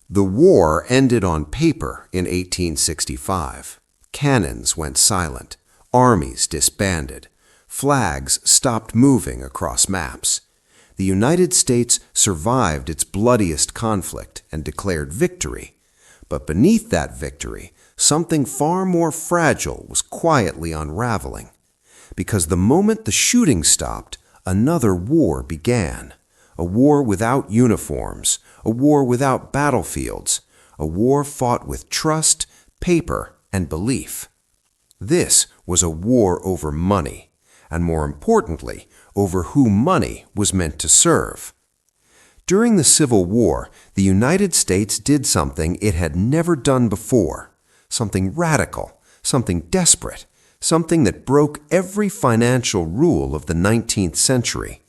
The war ended on paper in 1865. Cannons went silent, armies disbanded, flags stopped moving across maps. The United States survived its bloodiest conflict and declared victory. But beneath that victory, something far more fragile was quietly unraveling. Because the moment the shooting stopped, another war began. A war without uniforms, a war without battlefields, a war fought with trust, paper, and belief. This was a war over money, and more importantly, over who money was meant to serve. During the Civil War, the United States did something it had never done before, something radical, something desperate, something that broke every financial rule of the 19th century.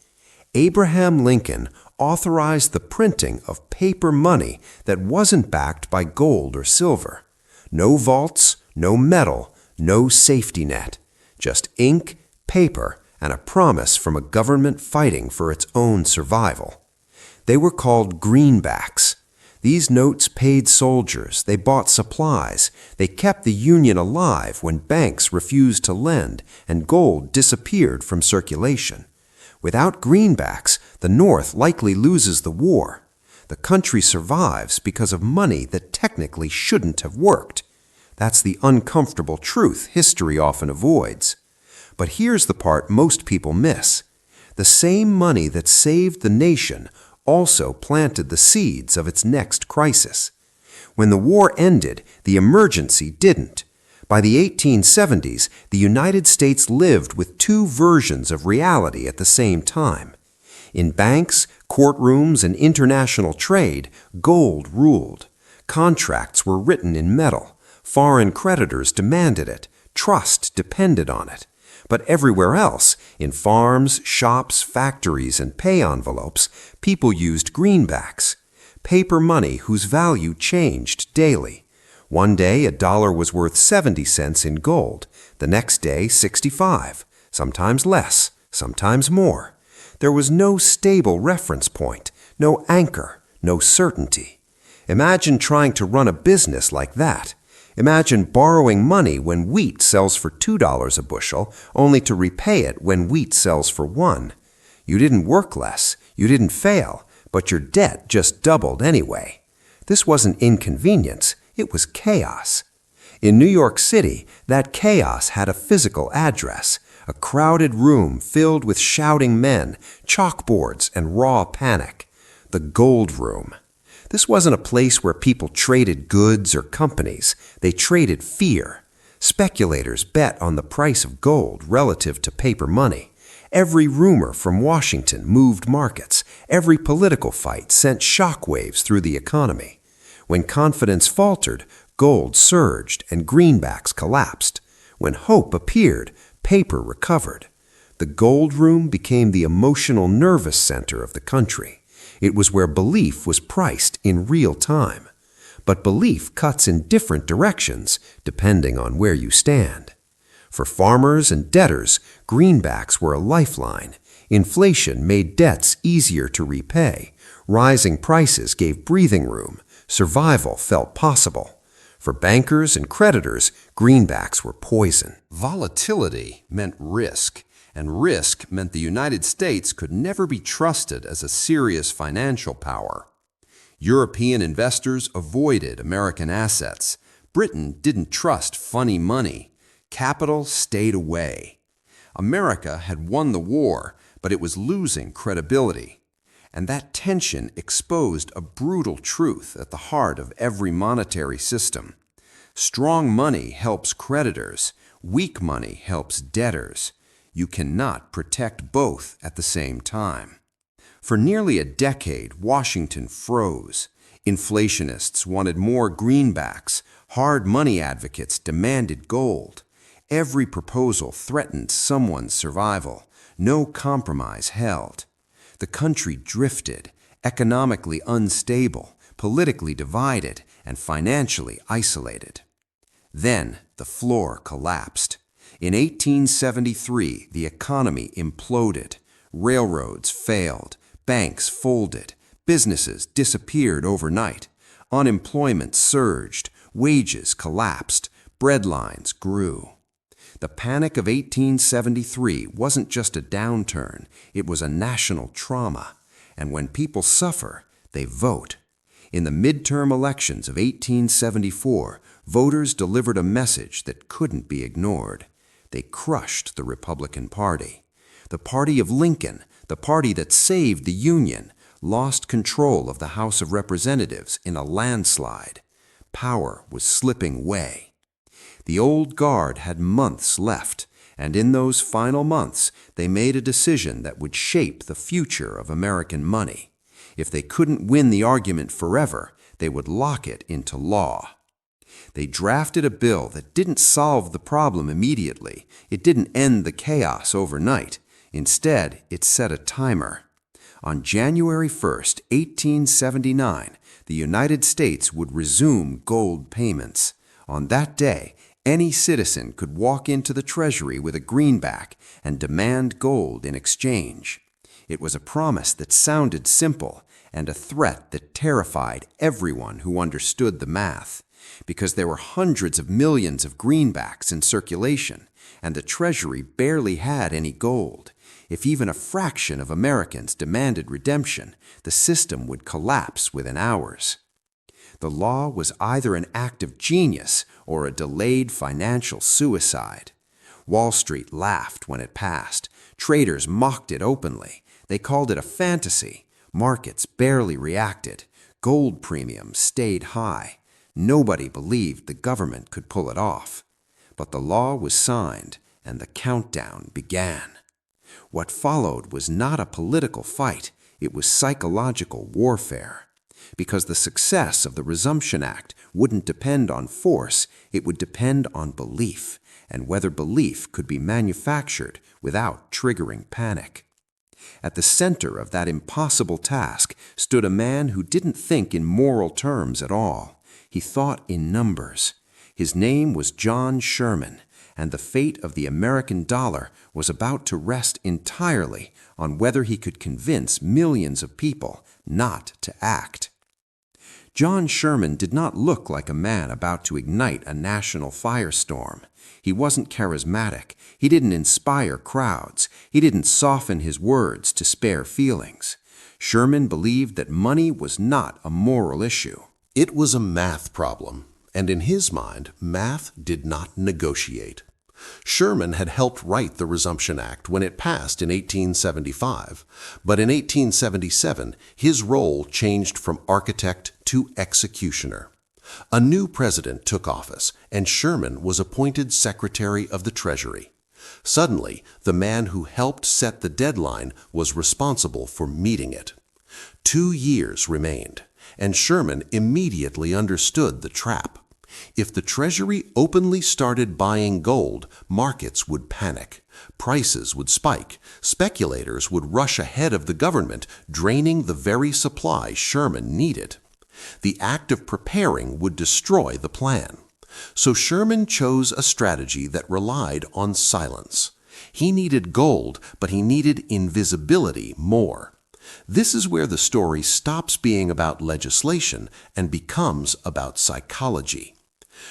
Abraham Lincoln authorized the printing of paper money that wasn't backed by gold or silver. No vaults, no metal, no safety net. Just ink, paper, and a promise from a government fighting for its own survival. They were called Greenbacks. These notes paid soldiers, they bought supplies, they kept the Union alive when banks refused to lend and gold disappeared from circulation. Without greenbacks, the North likely loses the war. The country survives because of money that technically shouldn't have worked. That's the uncomfortable truth history often avoids. But here's the part most people miss. The same money that saved the nation also planted the seeds of its next crisis. When the war ended, the emergency didn't. By the 1870s, the United States lived with two versions of reality at the same time. In banks, courtrooms, and international trade, gold ruled. Contracts were written in metal. Foreign creditors demanded it. Trust depended on it. But everywhere else, in farms, shops, factories, and pay envelopes, people used greenbacks, paper money whose value changed daily. One day, a dollar was worth 70 cents in gold. The next day, 65, sometimes less, sometimes more. There was no stable reference point, no anchor, no certainty. Imagine trying to run a business like that. Imagine borrowing money when wheat sells for $2 a bushel, only to repay it when wheat sells for $1. You didn't work less, you didn't fail, but your debt just doubled anyway. This wasn't inconvenience, it was chaos. In New York City, that chaos had a physical address, a crowded room filled with shouting men, chalkboards, and raw panic. The Gold Room. This wasn't a place where people traded goods or companies. They traded fear. Speculators bet on the price of gold relative to paper money. Every rumor from Washington moved markets. Every political fight sent shockwaves through the economy. When confidence faltered, gold surged and greenbacks collapsed. When hope appeared, paper recovered. The Gold Room became the emotional nervous center of the country. It was where belief was priced in real time. But belief cuts in different directions depending on where you stand. For farmers and debtors, greenbacks were a lifeline. Inflation made debts easier to repay. Rising prices gave breathing room. Survival felt possible. For bankers and creditors, greenbacks were poison. Volatility meant risk, and risk meant the United States could never be trusted as a serious financial power. European investors avoided American assets. Britain didn't trust funny money. Capital stayed away. America had won the war, but it was losing credibility. And that tension exposed a brutal truth at the heart of every monetary system. Strong money helps creditors. Weak money helps debtors. You cannot protect both at the same time. For nearly a decade, Washington froze. Inflationists wanted more greenbacks. Hard money advocates demanded gold. Every proposal threatened someone's survival. No compromise held. The country drifted, economically unstable, politically divided, and financially isolated. Then the floor collapsed. In 1873, the economy imploded. Railroads failed. Banks folded. Businesses disappeared overnight. Unemployment surged, wages collapsed, breadlines grew. The Panic of 1873 wasn't just a downturn, it was a national trauma. And when people suffer, they vote. In the midterm elections of 1874, voters delivered a message that couldn't be ignored. They crushed the Republican Party. The party of Lincoln, the party that saved the Union, lost control of the House of Representatives in a landslide. Power was slipping away. The old guard had months left, and in those final months, they made a decision that would shape the future of American money. If they couldn't win the argument forever, they would lock it into law. They drafted a bill that didn't solve the problem immediately. It didn't end the chaos overnight. Instead, it set a timer. On January 1st, 1879, the United States would resume gold payments. On that day, any citizen could walk into the Treasury with a greenback and demand gold in exchange. It was a promise that sounded simple and a threat that terrified everyone who understood the math, because there were hundreds of millions of greenbacks in circulation, and the Treasury barely had any gold. If even a fraction of Americans demanded redemption, the system would collapse within hours. The law was either an act of genius or a delayed financial suicide. Wall Street laughed when it passed. Traders mocked it openly. They called it a fantasy. Markets barely reacted. Gold premiums stayed high. Nobody believed the government could pull it off. But the law was signed, and the countdown began. What followed was not a political fight. It was psychological warfare. Because the success of the Resumption Act wouldn't depend on force, it would depend on belief, and whether belief could be manufactured without triggering panic. At the center of that impossible task stood a man who didn't think in moral terms at all. He thought in numbers. His name was John Sherman, and the fate of the American dollar was about to rest entirely on whether he could convince millions of people not to act. John Sherman did not look like a man about to ignite a national firestorm. He wasn't charismatic. He didn't inspire crowds. He didn't soften his words to spare feelings. Sherman believed that money was not a moral issue. It was a math problem, and in his mind, math did not negotiate. Sherman had helped write the Resumption Act when it passed in 1875, but in 1877, his role changed from architect to executioner. A new president took office, and Sherman was appointed Secretary of the Treasury. Suddenly, the man who helped set the deadline was responsible for meeting it. 2 years remained, and Sherman immediately understood the trap. If the Treasury openly started buying gold, markets would panic. Prices would spike. Speculators would rush ahead of the government, draining the very supply Sherman needed. The act of preparing would destroy the plan. So Sherman chose a strategy that relied on silence. He needed gold, but he needed invisibility more. This is where the story stops being about legislation and becomes about psychology.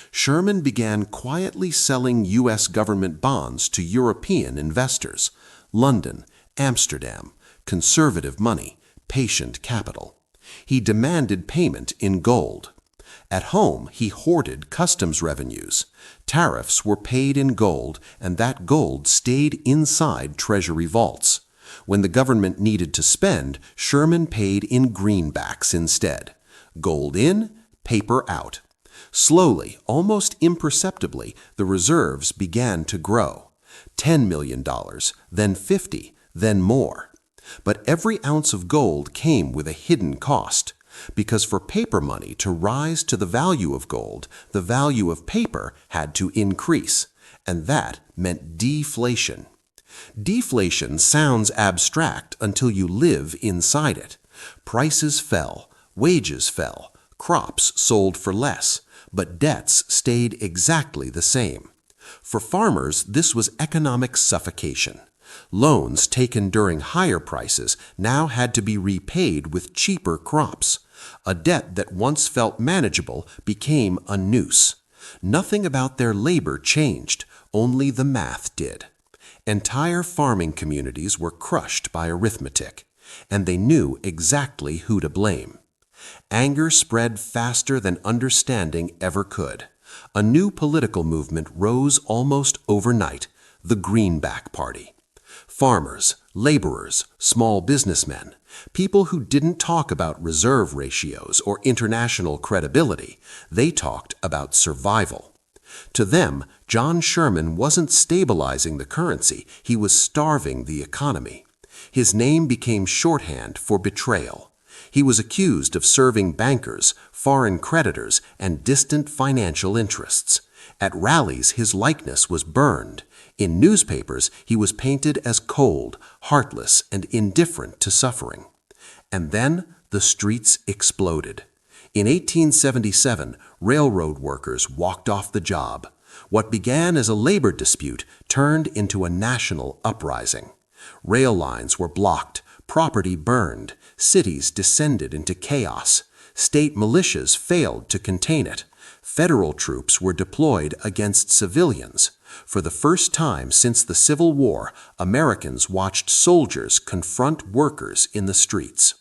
Sherman began quietly selling U.S. government bonds to European investors. London, Amsterdam, conservative money, patient capital. He demanded payment in gold. At home, he hoarded customs revenues. Tariffs were paid in gold, and that gold stayed inside Treasury vaults. When the government needed to spend, Sherman paid in greenbacks instead. Gold in, paper out. Slowly, almost imperceptibly, the reserves began to grow. $10 million, then 50, then more. But every ounce of gold came with a hidden cost, because for paper money to rise to the value of gold, the value of paper had to increase, and that meant deflation. Deflation sounds abstract until you live inside it. Prices fell, wages fell, crops sold for less, but debts stayed exactly the same. For farmers, this was economic suffocation. Loans taken during higher prices now had to be repaid with cheaper crops. A debt that once felt manageable became a noose. Nothing about their labor changed, only the math did. Entire farming communities were crushed by arithmetic, and they knew exactly who to blame. Anger spread faster than understanding ever could. A new political movement rose almost overnight, the Greenback Party. Farmers, laborers, small businessmen, people who didn't talk about reserve ratios or international credibility, they talked about survival. To them, John Sherman wasn't stabilizing the currency, he was starving the economy. His name became shorthand for betrayal. He was accused of serving bankers, foreign creditors, and distant financial interests. At rallies, his likeness was burned. In newspapers, he was painted as cold, heartless, and indifferent to suffering. And then the streets exploded. In 1877, railroad workers walked off the job. What began as a labor dispute turned into a national uprising. Rail lines were blocked, property burned, cities descended into chaos. State militias failed to contain it. Federal troops were deployed against civilians. For the first time since the Civil War, Americans watched soldiers confront workers in the streets.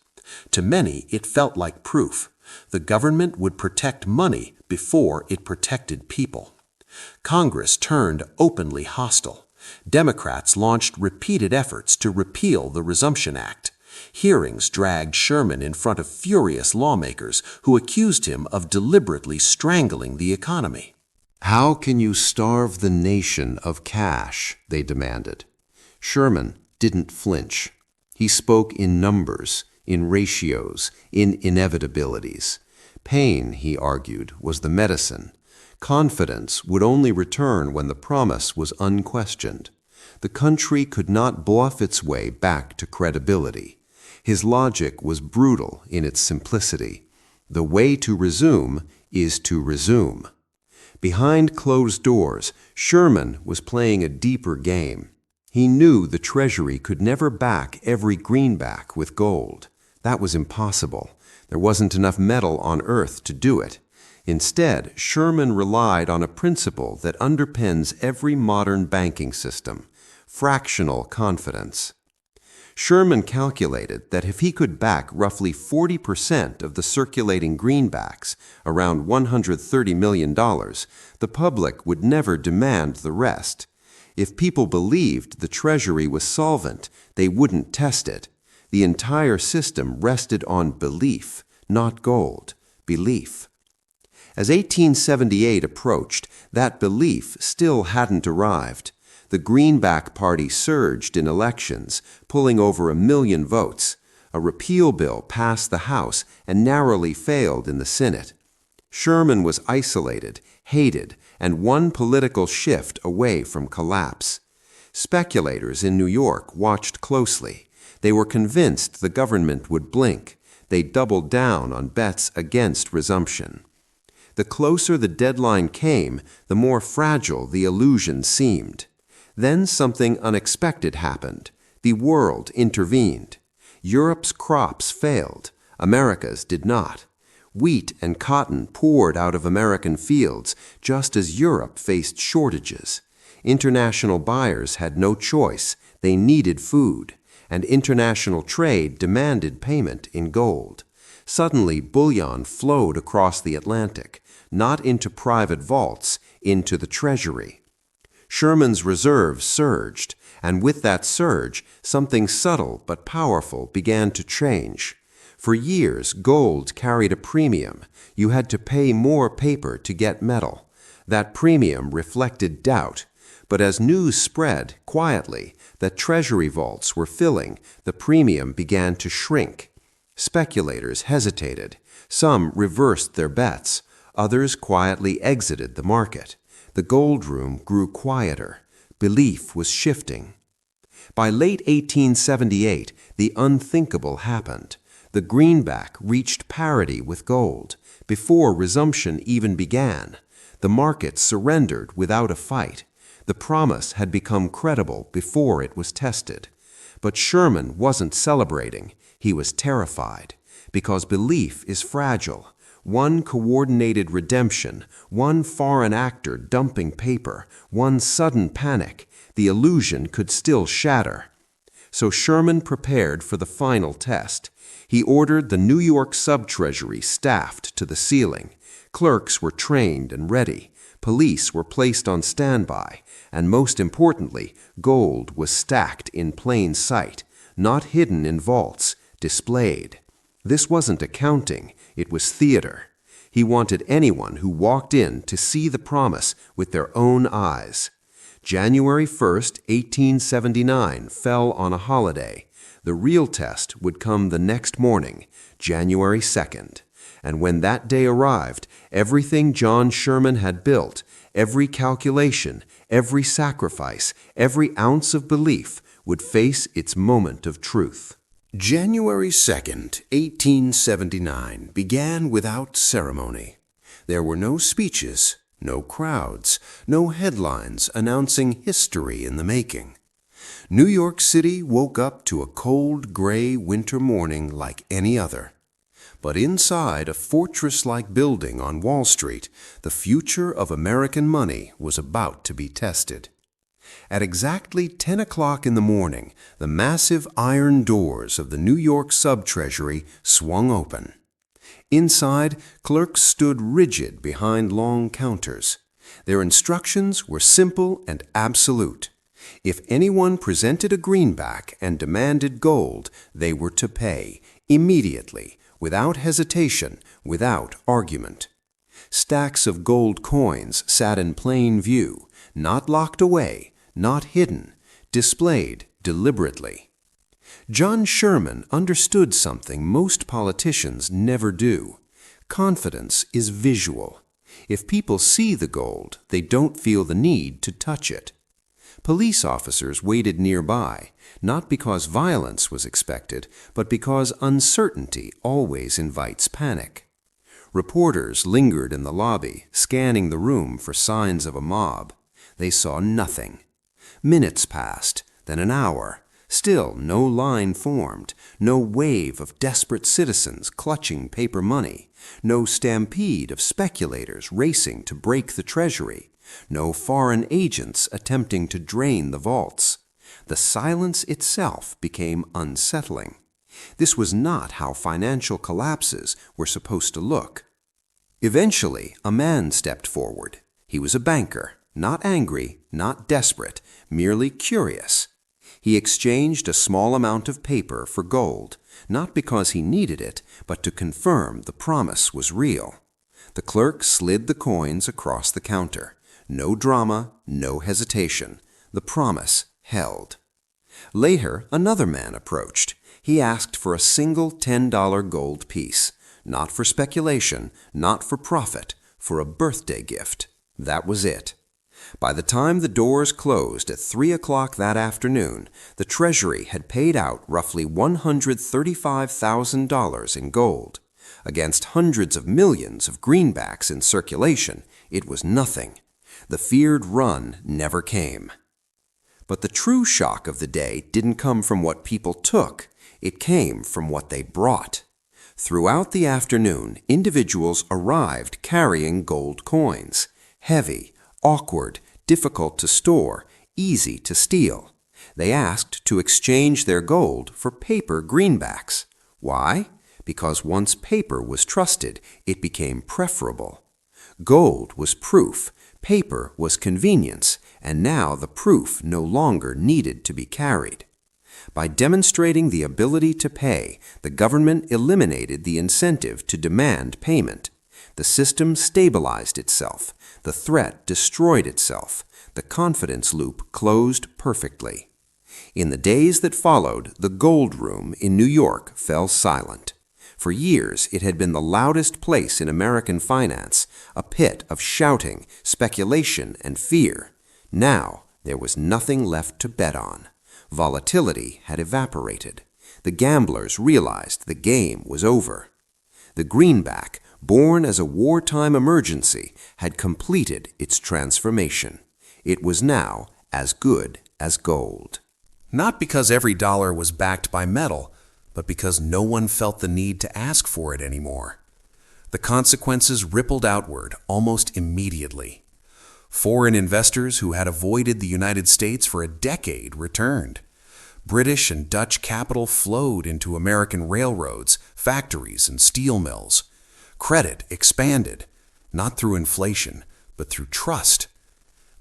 To many, it felt like proof. The government would protect money before it protected people. Congress turned openly hostile. Democrats launched repeated efforts to repeal the Resumption Act. Hearings dragged Sherman in front of furious lawmakers who accused him of deliberately strangling the economy. How can you starve the nation of cash? They demanded. Sherman didn't flinch. He spoke in numbers, in ratios, in inevitabilities. Pain, he argued, was the medicine. Confidence would only return when the promise was unquestioned. The country could not bluff its way back to credibility. His logic was brutal in its simplicity. The way to resume is to resume. Behind closed doors, Sherman was playing a deeper game. He knew the Treasury could never back every greenback with gold. That was impossible. There wasn't enough metal on earth to do it. Instead, Sherman relied on a principle that underpins every modern banking system: fractional confidence. Sherman calculated that if he could back roughly 40% of the circulating greenbacks, around $130 million, the public would never demand the rest. If people believed the Treasury was solvent, they wouldn't test it. The entire system rested on belief, not gold, belief. As 1878 approached, that belief still hadn't arrived. The Greenback Party surged in elections, pulling over 1 million votes. A repeal bill passed the House and narrowly failed in the Senate. Sherman was isolated, hated, and one political shift away from collapse. Speculators in New York watched closely. They were convinced the government would blink. They doubled down on bets against resumption. The closer the deadline came, the more fragile the illusion seemed. Then something unexpected happened. The world intervened. Europe's crops failed. America's did not. Wheat and cotton poured out of American fields, just as Europe faced shortages. International buyers had no choice. They needed food. And international trade demanded payment in gold. Suddenly, bullion flowed across the Atlantic, not into private vaults, into the Treasury. Sherman's reserves surged, and with that surge, something subtle but powerful began to change. For years, gold carried a premium. You had to pay more paper to get metal. That premium reflected doubt. But as news spread, quietly, that Treasury vaults were filling, the premium began to shrink. Speculators hesitated. Some reversed their bets. Others quietly exited the market. The gold room grew quieter. Belief was shifting. By late 1878, the unthinkable happened. The greenback reached parity with gold. Before resumption even began, the market surrendered without a fight. The promise had become credible before it was tested. But Sherman wasn't celebrating. He was terrified. because belief is fragile. One coordinated redemption, one foreign actor dumping paper, one sudden panic, the illusion could still shatter. So Sherman prepared for the final test. He ordered the New York Sub-Treasury staffed to the ceiling. Clerks were trained and ready. Police were placed on standby. And most importantly, gold was stacked in plain sight, not hidden in vaults, displayed. This wasn't accounting, it was theater. He wanted anyone who walked in to see the promise with their own eyes. January 1st, 1879 fell on a holiday. The real test would come the next morning, January 2nd. And when that day arrived, everything John Sherman had built, every calculation, every sacrifice, every ounce of belief would face its moment of truth. January 2nd, 1879 began without ceremony. There were no speeches, no crowds, no headlines announcing history in the making. New York City woke up to a cold, gray winter morning like any other. But inside a fortress-like building on Wall Street, the future of American money was about to be tested. At exactly 10 o'clock in the morning, the massive iron doors of the New York Sub-Treasury swung open. Inside, clerks stood rigid behind long counters. Their instructions were simple and absolute. If anyone presented a greenback and demanded gold, they were to pay, immediately, without hesitation, without argument. Stacks of gold coins sat in plain view, not locked away, not hidden, displayed deliberately. John Sherman understood something most politicians never do. Confidence is visual. If people see the gold, they don't feel the need to touch it. Police officers waited nearby, not because violence was expected, but because uncertainty always invites panic. Reporters lingered in the lobby, scanning the room for signs of a mob. They saw nothing. Minutes passed, then an hour. Still no line formed, no wave of desperate citizens clutching paper money, no stampede of speculators racing to break the Treasury, no foreign agents attempting to drain the vaults. The silence itself became unsettling. This was not how financial collapses were supposed to look. Eventually, a man stepped forward. He was a banker, not angry, not desperate, merely curious. He exchanged a small amount of paper for gold, not because he needed it, but to confirm the promise was real. The clerk slid the coins across the counter. No drama, no hesitation. The promise held. Later, another man approached. He asked for a single $10 gold piece, not for speculation, not for profit, for a birthday gift. That was it. By the time the doors closed at 3 o'clock that afternoon, the Treasury had paid out roughly $135,000 in gold. Against hundreds of millions of greenbacks in circulation, it was nothing. The feared run never came. But the true shock of the day didn't come from what people took. It came from what they brought. Throughout the afternoon, individuals arrived carrying gold coins. Heavy, awkward, difficult to store, easy to steal. They asked to exchange their gold for paper greenbacks. Why? Because once paper was trusted, it became preferable. Gold was proof, paper was convenience, and now the proof no longer needed to be carried. By demonstrating the ability to pay, the government eliminated the incentive to demand payment. The system stabilized itself. The threat destroyed itself. The confidence loop closed perfectly. In the days that followed, the gold room in New York fell silent. For years, it had been the loudest place in American finance, a pit of shouting, speculation, and fear. Now, there was nothing left to bet on. Volatility had evaporated. The gamblers realized the game was over. The greenback, born as a wartime emergency, had completed its transformation. It was now as good as gold. Not because every dollar was backed by metal, but because no one felt the need to ask for it anymore. The consequences rippled outward almost immediately. Foreign investors who had avoided the United States for a decade returned. British and Dutch capital flowed into American railroads, factories, and steel mills. Credit expanded, not through inflation, but through trust.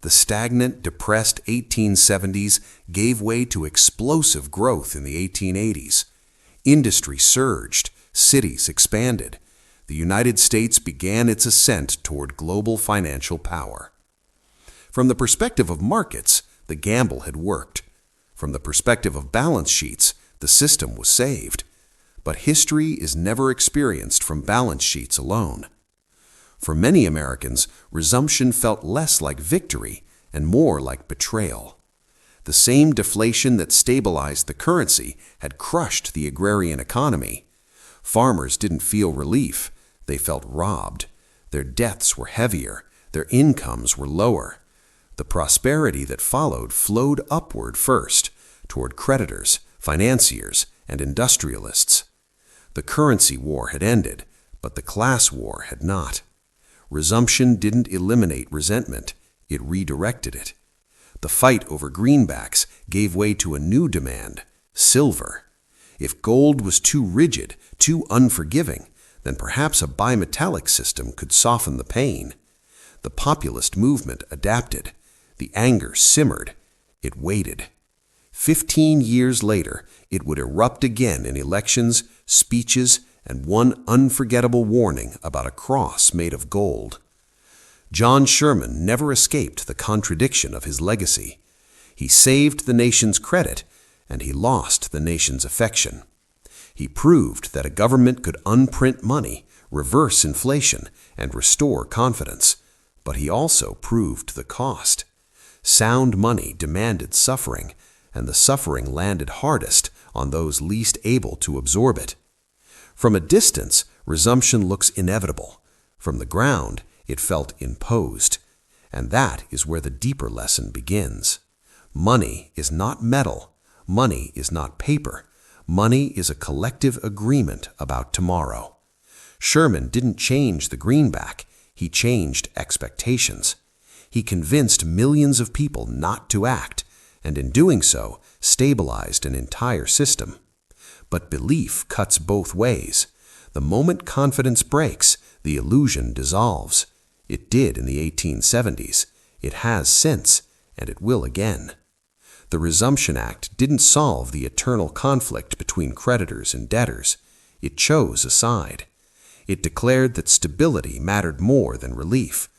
The stagnant, depressed 1870s gave way to explosive growth in the 1880s. Industry surged, cities expanded. The United States began its ascent toward global financial power. From the perspective of markets, the gamble had worked. From the perspective of balance sheets, the system was saved. But history is never experienced from balance sheets alone. For many Americans, resumption felt less like victory and more like betrayal. The same deflation that stabilized the currency had crushed the agrarian economy. Farmers didn't feel relief, they felt robbed. Their debts were heavier, their incomes were lower. The prosperity that followed flowed upward first, toward creditors, financiers, and industrialists. The currency war had ended, but the class war had not. Resumption didn't eliminate resentment, it redirected it. The fight over greenbacks gave way to a new demand: silver. If gold was too rigid, too unforgiving, then perhaps a bimetallic system could soften the pain. The populist movement adapted. The anger simmered. It waited. 15 years later, it would erupt again in elections, speeches, and one unforgettable warning about a cross made of gold. John Sherman never escaped the contradiction of his legacy. He saved the nation's credit, and he lost the nation's affection. He proved that a government could unprint money, reverse inflation, and restore confidence. But he also proved the cost. Sound money demanded suffering, and the suffering landed hardest on those least able to absorb it. From a distance, resumption looks inevitable. From the ground, it felt imposed. And that is where the deeper lesson begins. Money is not metal. Money is not paper. Money is a collective agreement about tomorrow. Sherman didn't change the greenback. He changed expectations. He convinced millions of people not to act, and in doing so, stabilized an entire system. But belief cuts both ways. The moment confidence breaks, the illusion dissolves. It did in the 1870s. It has since, and it will again. The Resumption Act didn't solve the eternal conflict between creditors and debtors. It chose a side. It declared that stability mattered more than relief,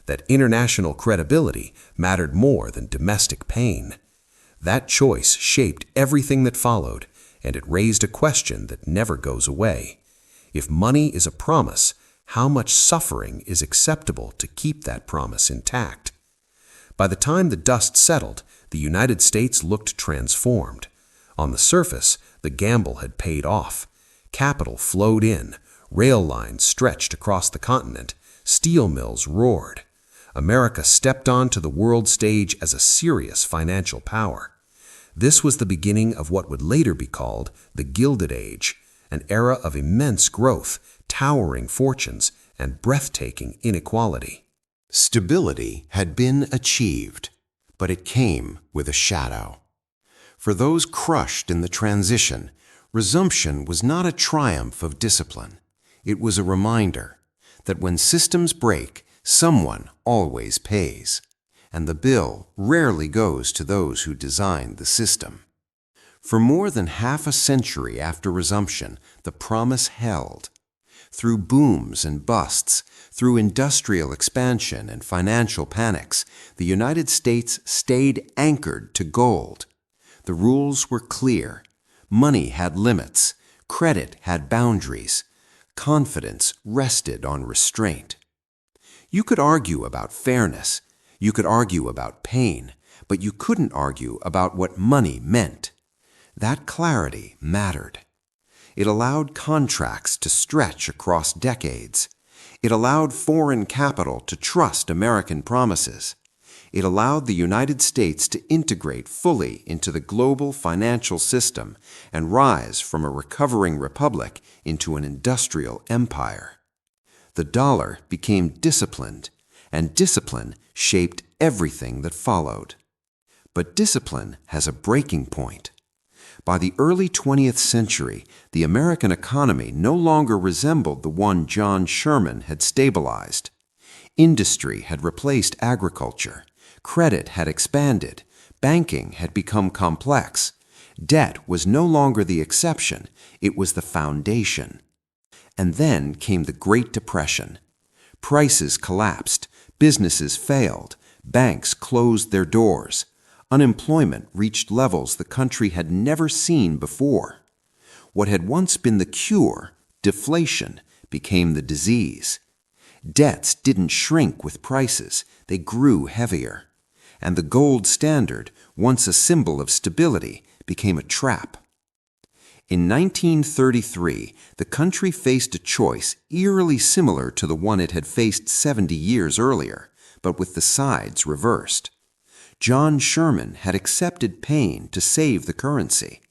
that international credibility mattered more than domestic pain. That choice shaped everything that followed, and it raised a question that never goes away. If money is a promise, how much suffering is acceptable to keep that promise intact? By the time the dust settled, the United States looked transformed. On the surface, the gamble had paid off. Capital flowed in, rail lines stretched across the continent, steel mills roared. America stepped onto the world stage as a serious financial power. This was the beginning of what would later be called the Gilded Age, an era of immense growth, towering fortunes, and breathtaking inequality. Stability had been achieved, but it came with a shadow. For those crushed in the transition, resumption was not a triumph of discipline. It was a reminder that when systems break, someone always pays, and the bill rarely goes to those who designed the system. For more than half a century after resumption, the promise held. Through booms and busts, through industrial expansion and financial panics, the United States stayed anchored to gold. The rules were clear. Money had limits. Credit had boundaries. Confidence rested on restraint. You could argue about fairness. You could argue about pain, but you couldn't argue about what money meant. That clarity mattered. It allowed contracts to stretch across decades. It allowed foreign capital to trust American promises. It allowed the United States to integrate fully into the global financial system and rise from a recovering republic into an industrial empire. The dollar became disciplined, and discipline shaped everything that followed. But discipline has a breaking point. By the early 20th century, the American economy no longer resembled the one John Sherman had stabilized. Industry had replaced agriculture. Credit had expanded. Banking had become complex. Debt was no longer the exception, it was the foundation. And then came the Great Depression. Prices collapsed, businesses failed, banks closed their doors. Unemployment reached levels the country had never seen before. What had once been the cure, deflation, became the disease. Debts didn't shrink with prices, they grew heavier. And the gold standard, once a symbol of stability, became a trap. In 1933, the country faced a choice eerily similar to the one it had faced 70 years earlier, but with the sides reversed. John Sherman had accepted pain to save the currency.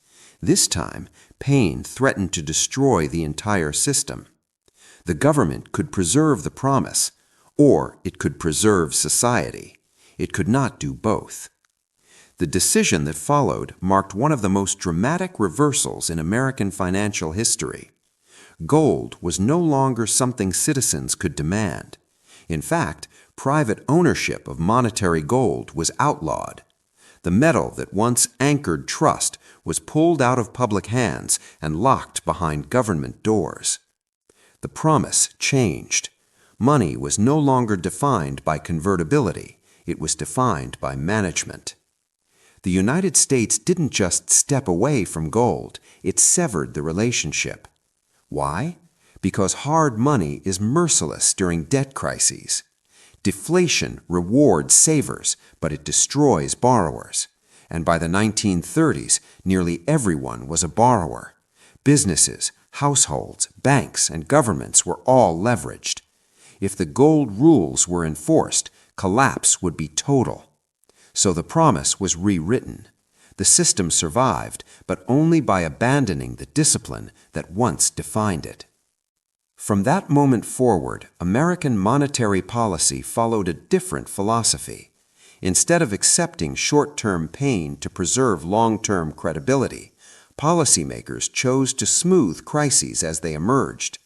This time, pain threatened to destroy the entire system. The government could preserve the promise, or it could preserve society. It could not do both. The decision that followed marked one of the most dramatic reversals in American financial history. Gold was no longer something citizens could demand. In fact, private ownership of monetary gold was outlawed. The metal that once anchored trust was pulled out of public hands and locked behind government doors. The promise changed. Money was no longer defined by convertibility. It was defined by management. The United States didn't just step away from gold, it severed the relationship. Why? Because hard money is merciless during debt crises. Deflation rewards savers, but it destroys borrowers. And by the 1930s, nearly everyone was a borrower. Businesses, households, banks, and governments were all leveraged. If the gold rules were enforced, collapse would be total. So the promise was rewritten. The system survived, but only by abandoning the discipline that once defined it. From that moment forward, American monetary policy followed a different philosophy. Instead of accepting short-term pain to preserve long-term credibility, policymakers chose to smooth crises as they emerged.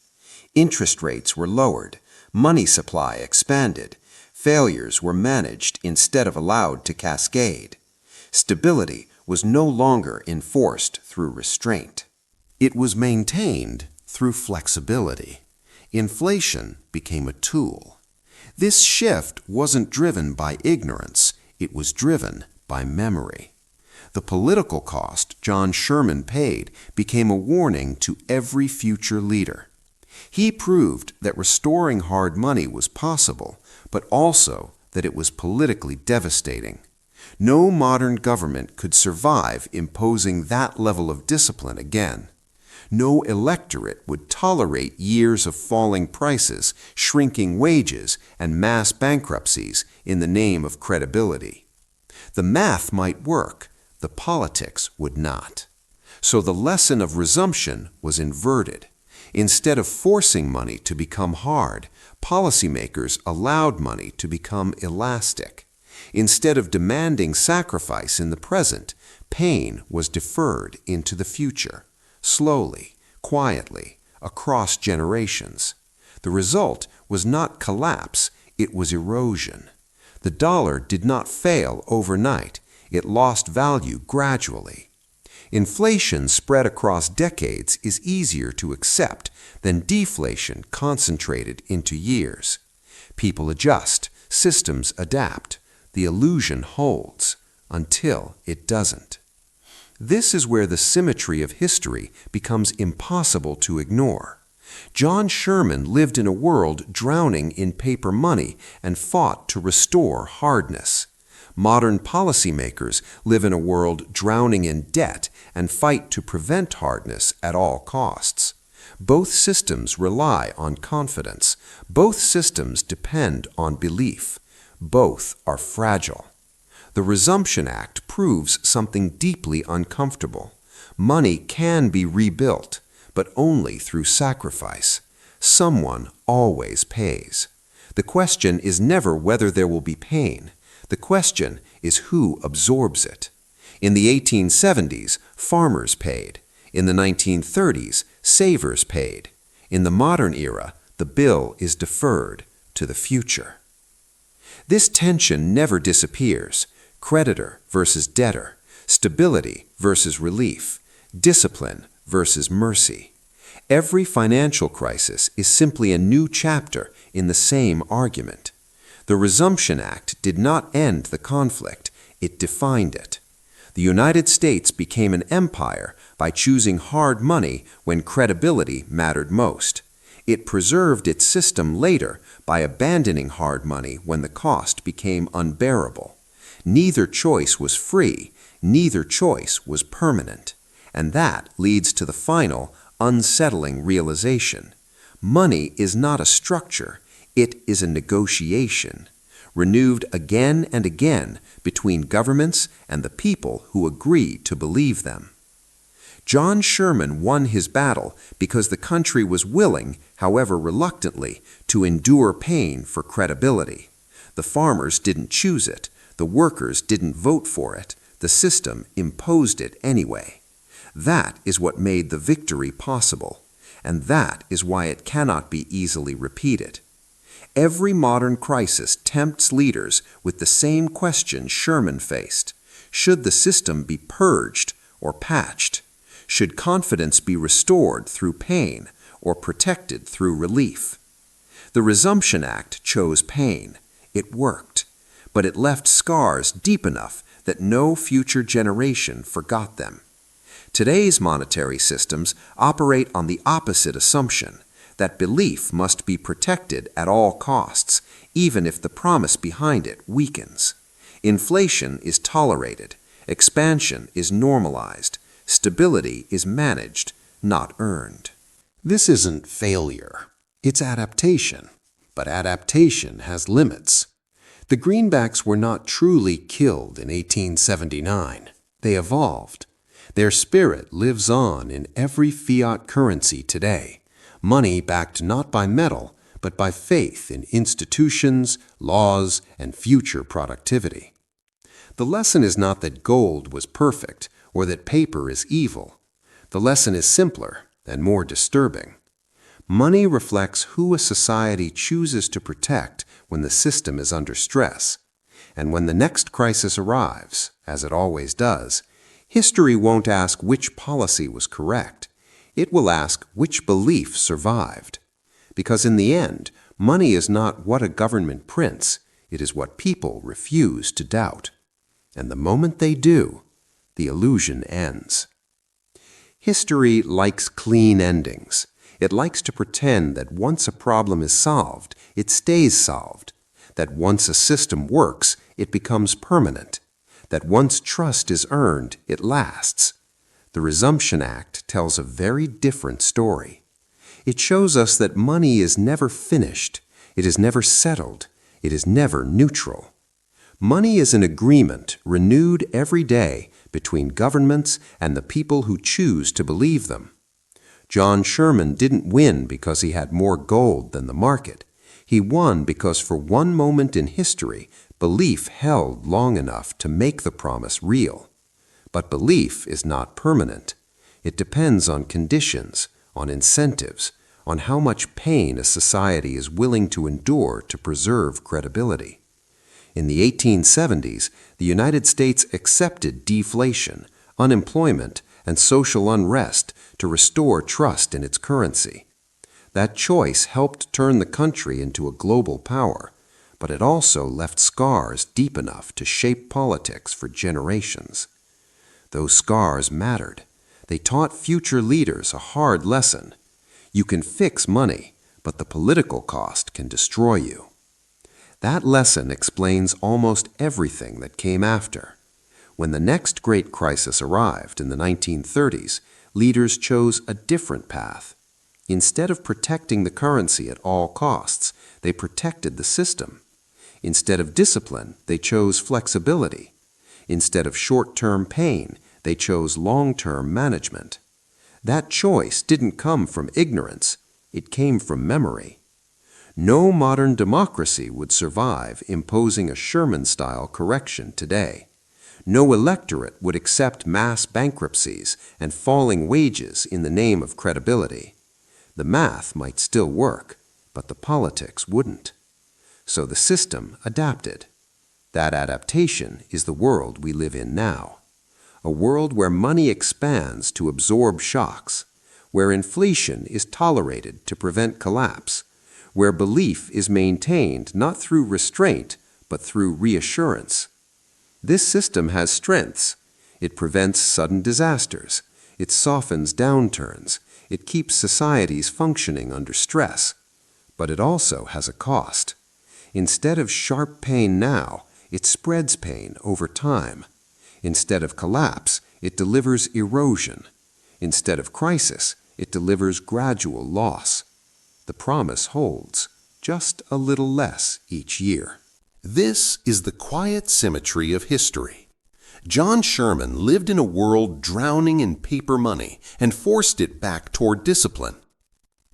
Interest rates were lowered, money supply expanded, failures were managed instead of allowed to cascade. Stability was no longer enforced through restraint. It was maintained through flexibility. Inflation became a tool. This shift wasn't driven by ignorance, it was driven by memory. The political cost John Sherman paid became a warning to every future leader. He proved that restoring hard money was possible, but also that it was politically devastating. No modern government could survive imposing that level of discipline again. No electorate would tolerate years of falling prices, shrinking wages, and mass bankruptcies in the name of credibility. The math might work, the politics would not. So the lesson of resumption was inverted. Instead of forcing money to become hard, policymakers allowed money to become elastic. Instead of demanding sacrifice in the present, pain was deferred into the future, slowly, quietly, across generations. The result was not collapse, it was erosion. The dollar did not fail overnight, it lost value gradually. Inflation spread across decades is easier to accept than deflation concentrated into years. People adjust, systems adapt, the illusion holds, until it doesn't. This is where the symmetry of history becomes impossible to ignore. John Sherman lived in a world drowning in paper money and fought to restore hardness. Modern policymakers live in a world drowning in debt and fight to prevent hardness at all costs. Both systems rely on confidence. Both systems depend on belief. Both are fragile. The Resumption Act proves something deeply uncomfortable. Money can be rebuilt, but only through sacrifice. Someone always pays. The question is never whether there will be pain. The question is who absorbs it. In the 1870s, farmers paid. In the 1930s, savers paid. In the modern era, the bill is deferred to the future. This tension never disappears. Creditor versus debtor, stability versus relief, discipline versus mercy. Every financial crisis is simply a new chapter in the same argument. The Resumption Act did not end the conflict, it defined it. The United States became an empire by choosing hard money when credibility mattered most. It preserved its system later by abandoning hard money when the cost became unbearable. Neither choice was free, neither choice was permanent. And that leads to the final, unsettling realization. Money is not a structure, it is a negotiation, renewed again and again between governments and the people who agree to believe them. John Sherman won his battle because the country was willing, however reluctantly, to endure pain for credibility. The farmers didn't choose it. The workers didn't vote for it. The system imposed it anyway. That is what made the victory possible, and that is why it cannot be easily repeated. Every modern crisis tempts leaders with the same question Sherman faced. Should the system be purged or patched? Should confidence be restored through pain or protected through relief? The Resumption Act chose pain. It worked, but it left scars deep enough that no future generation forgot them. Today's monetary systems operate on the opposite assumption, that belief must be protected at all costs, even if the promise behind it weakens. Inflation is tolerated, expansion is normalized, stability is managed, not earned. This isn't failure, it's adaptation. But adaptation has limits. The Greenbacks were not truly killed in 1879. They evolved. Their spirit lives on in every fiat currency today, money backed not by metal, but by faith in institutions, laws, and future productivity. The lesson is not that gold was perfect or that paper is evil. The lesson is simpler and more disturbing. Money reflects who a society chooses to protect when the system is under stress. And when the next crisis arrives, as it always does, history won't ask which policy was correct. It will ask which belief survived. Because in the end, money is not what a government prints, it is what people refuse to doubt. And the moment they do, the illusion ends. History likes clean endings. It likes to pretend that once a problem is solved, it stays solved, that once a system works, it becomes permanent, that once trust is earned, it lasts. The Resumption Act tells a very different story. It shows us that money is never finished, it is never settled, it is never neutral. Money is an agreement renewed every day between governments and the people who choose to believe them. John Sherman didn't win because he had more gold than the market. He won because for one moment in history, belief held long enough to make the promise real. But belief is not permanent. It depends on conditions, on incentives, on how much pain a society is willing to endure to preserve credibility. In the 1870s, the United States accepted deflation, unemployment, and social unrest to restore trust in its currency. That choice helped turn the country into a global power, but it also left scars deep enough to shape politics for generations. Those scars mattered. They taught future leaders a hard lesson. You can fix money, but the political cost can destroy you. That lesson explains almost everything that came after. When the next great crisis arrived in the 1930s, leaders chose a different path. Instead of protecting the currency at all costs, they protected the system. Instead of discipline, they chose flexibility. Instead of short-term pain, they chose long-term management. That choice didn't come from ignorance, it came from memory. No modern democracy would survive imposing a Sherman-style correction today. No electorate would accept mass bankruptcies and falling wages in the name of credibility. The math might still work, but the politics wouldn't. So the system adapted. That adaptation is the world we live in now. A world where money expands to absorb shocks, where inflation is tolerated to prevent collapse, where belief is maintained not through restraint, but through reassurance. This system has strengths. It prevents sudden disasters. It softens downturns. It keeps societies functioning under stress. But it also has a cost. Instead of sharp pain now, it spreads pain over time. Instead of collapse, it delivers erosion. Instead of crisis, it delivers gradual loss. The promise holds, just a little less each year. This is the quiet symmetry of history. John Sherman lived in a world drowning in paper money and forced it back toward discipline.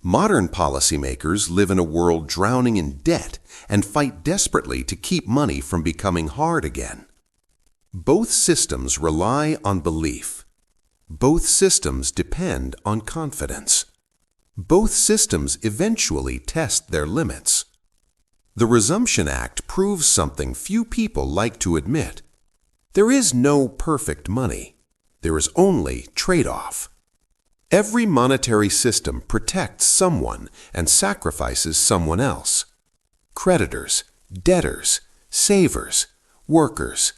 Modern policymakers live in a world drowning in debt and fight desperately to keep money from becoming hard again. Both systems rely on belief. Both systems depend on confidence. Both systems eventually test their limits. The Resumption Act proves something few people like to admit. There is no perfect money. There is only trade-off. Every monetary system protects someone and sacrifices someone else. Creditors, debtors, savers, workers.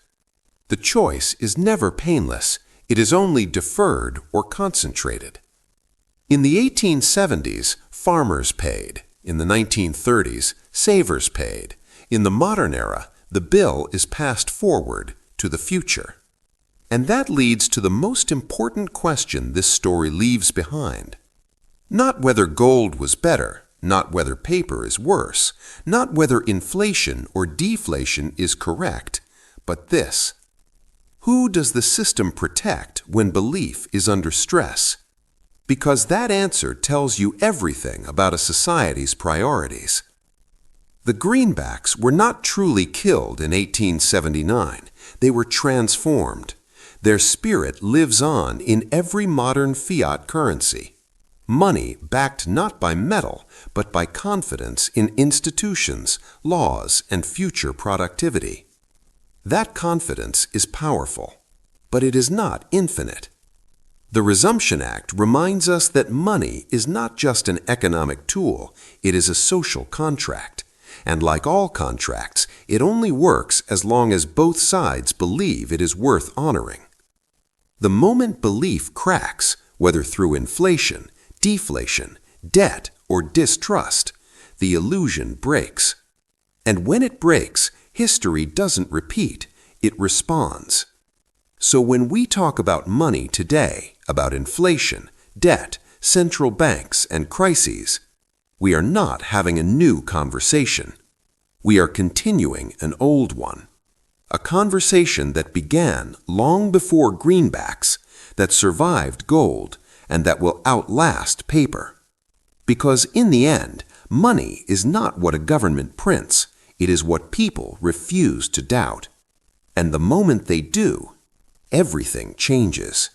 The choice is never painless. It is only deferred or concentrated. In the 1870s, farmers paid. In the 1930s, savers paid. In the modern era, the bill is passed forward to the future. And that leads to the most important question this story leaves behind. Not whether gold was better, not whether paper is worse, not whether inflation or deflation is correct, but this. Who does the system protect when belief is under stress? Because that answer tells you everything about a society's priorities. The Greenbacks were not truly killed in 1879. They were transformed. Their spirit lives on in every modern fiat currency. Money backed not by metal, but by confidence in institutions, laws, and future productivity. That confidence is powerful, but it is not infinite. The Resumption Act reminds us that money is not just an economic tool, it is a social contract. And like all contracts, it only works as long as both sides believe it is worth honoring. The moment belief cracks, whether through inflation, deflation, debt, or distrust, the illusion breaks. And when it breaks, history doesn't repeat, it responds. So when we talk about money today, about inflation, debt, central banks, and crises, we are not having a new conversation. We are continuing an old one. A conversation that began long before Greenbacks, that survived gold, and that will outlast paper. Because in the end, money is not what a government prints, it is what people refuse to doubt. And the moment they do, everything changes.